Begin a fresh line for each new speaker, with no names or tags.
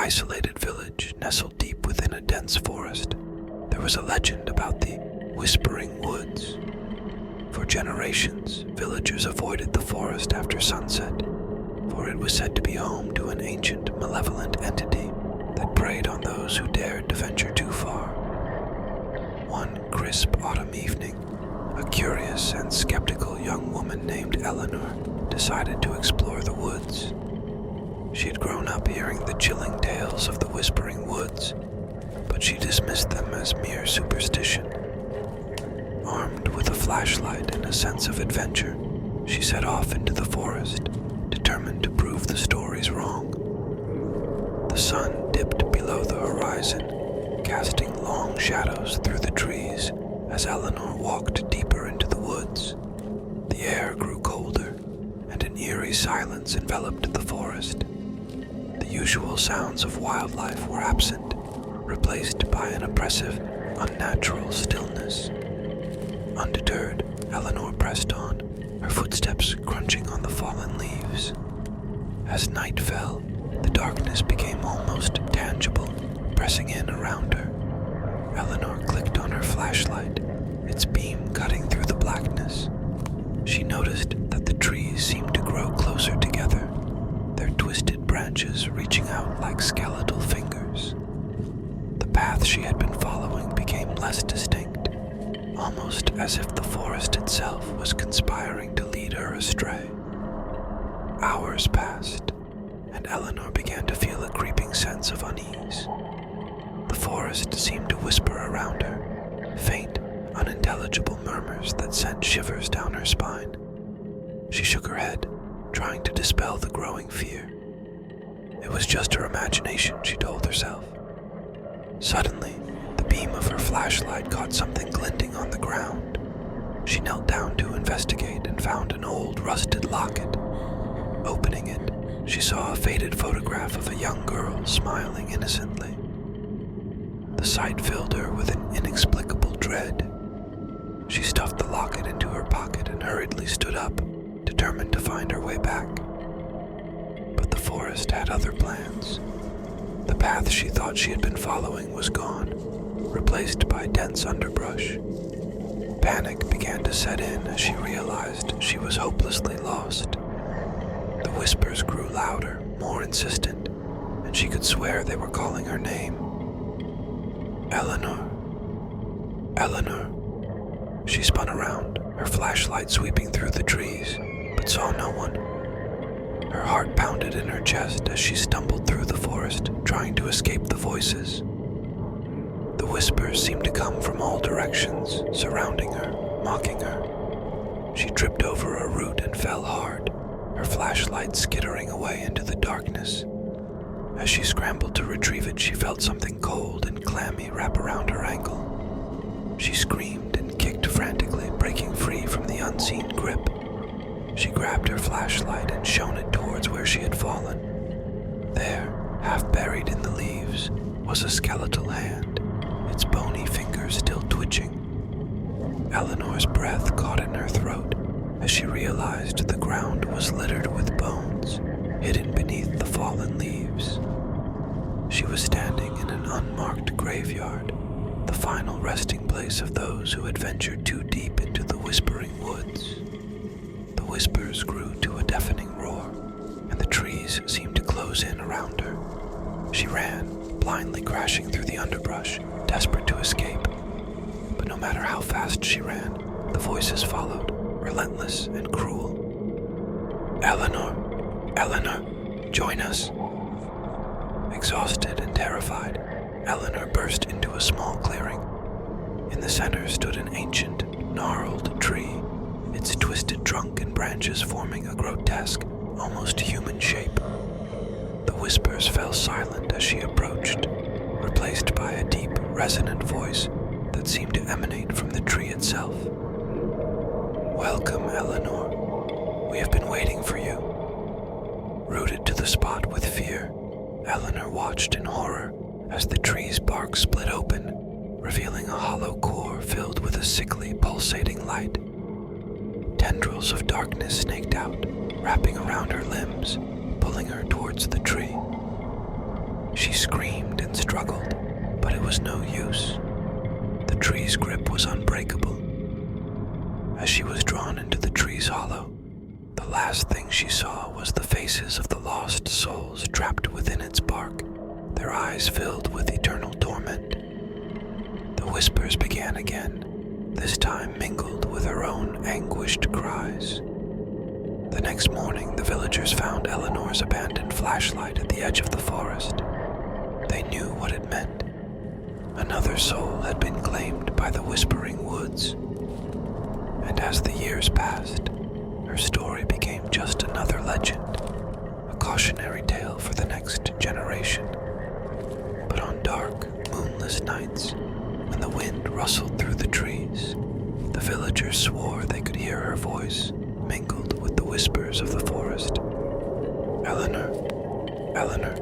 isolated village nestled deep within a dense forest, there was a legend about the Whispering Woods. For generations, villagers avoided the forest after sunset, for it was said to be home to an ancient, malevolent entity that preyed on those who dared to venture too far. One crisp autumn evening, a curious and skeptical young woman named Eleanor decided to explore the woods. She had grown up hearing the chilling tales of the Whispering Woods, but she dismissed them as mere superstition. Armed with a flashlight and a sense of adventure, she set off into the forest, determined to prove the stories wrong. The sun dipped below the horizon, casting long shadows through the trees as Eleanor walked deeper into the woods. The air grew colder, and an eerie silence enveloped the forest. The usual sounds of wildlife were absent, replaced by an oppressive, unnatural stillness. Undeterred, Eleanor pressed on, her footsteps crunching on the fallen leaves. As night fell, the darkness became almost tangible, pressing in around her. Eleanor clicked on her flashlight, its beam cutting through the blackness. She noticed that the trees seemed to grow closer together, their twisted branches reaching out like skeletal fingers. The path she had been following became less distinct, almost as if the forest itself was conspiring to lead her astray. Hours passed, and Eleanor began to feel a creeping sense of unease. The forest seemed to whisper around her, faint, unintelligible murmurs that sent shivers down her spine. She shook her head, trying to dispel the growing fear. It was just her imagination, she told herself. Suddenly, the beam of her flashlight caught something glinting on the ground. She knelt down to investigate and found an old, rusted locket. Opening it, she saw a faded photograph of a young girl smiling innocently. The sight filled her with an inexplicable dread. She stuffed the locket into her pocket and hurriedly stood up, determined to find her way back. But the forest had other plans. The path she thought she had been following was gone, replaced by dense underbrush. Panic began to set in as she realized she was hopelessly lost. The whispers grew louder, more insistent, and she could swear they were calling her name. Eleanor. Eleanor. She spun around, her flashlight sweeping through the trees, but saw no one. Her heart pounded in her chest as she stumbled through the forest, trying to escape the voices. The whispers seemed to come from all directions, surrounding her, mocking her. She tripped over a root and fell hard, her flashlight skittering away into the darkness. As she scrambled to retrieve it, she felt something cold and clammy wrap around her ankle. She screamed and kicked frantically, breaking free from the unseen grip. She grabbed her flashlight and shone it towards where she had fallen. There, half buried in the leaves, was a skeletal hand, its bony fingers still twitching. Eleanor's breath caught in her throat as she realized the ground was littered with bones, hidden beneath the fallen leaves. She was standing in an unmarked graveyard, the final resting place of those who had ventured too deep into the Whispering Woods. The whispers grew to a deafening roar, and the trees seemed to close in around her. She ran, blindly crashing through the underbrush, desperate to escape. But no matter how fast she ran, the voices followed, relentless and cruel. Eleanor! Eleanor! Join us! Exhausted and terrified, Eleanor burst into a small clearing. In the center stood an ancient, gnarled tree, its twisted trunk and branches forming a grotesque, almost human shape. The whispers fell silent as she approached, replaced by a deep, resonant voice that seemed to emanate from the tree itself. Welcome, Eleanor. We have been waiting for you. Rooted to the spot with fear, Eleanor watched in horror as the tree's bark split open, revealing a hollow core filled with a sickly, pulsating light. Tendrils of darkness snaked out, wrapping around her limbs, pulling her towards the tree. She screamed and struggled, but it was no use. The tree's grip was unbreakable. As she was drawn into the tree's hollow, the last thing she saw was the faces of the lost souls trapped within its bark, their eyes filled with eternal torment. The whispers began again, this time mingled with her own anguished cries. The next morning, the villagers found Eleanor's abandoned flashlight at the edge of the forest. They knew what it meant. Another soul had been claimed by the Whispering Woods. And as the years passed, her story became just another legend, a cautionary tale for the next generation. But on dark, moonless nights, when the wind rustled through the trees, the villagers swore they could hear her voice mingled with the whispers of the forest. Eleanor, Eleanor,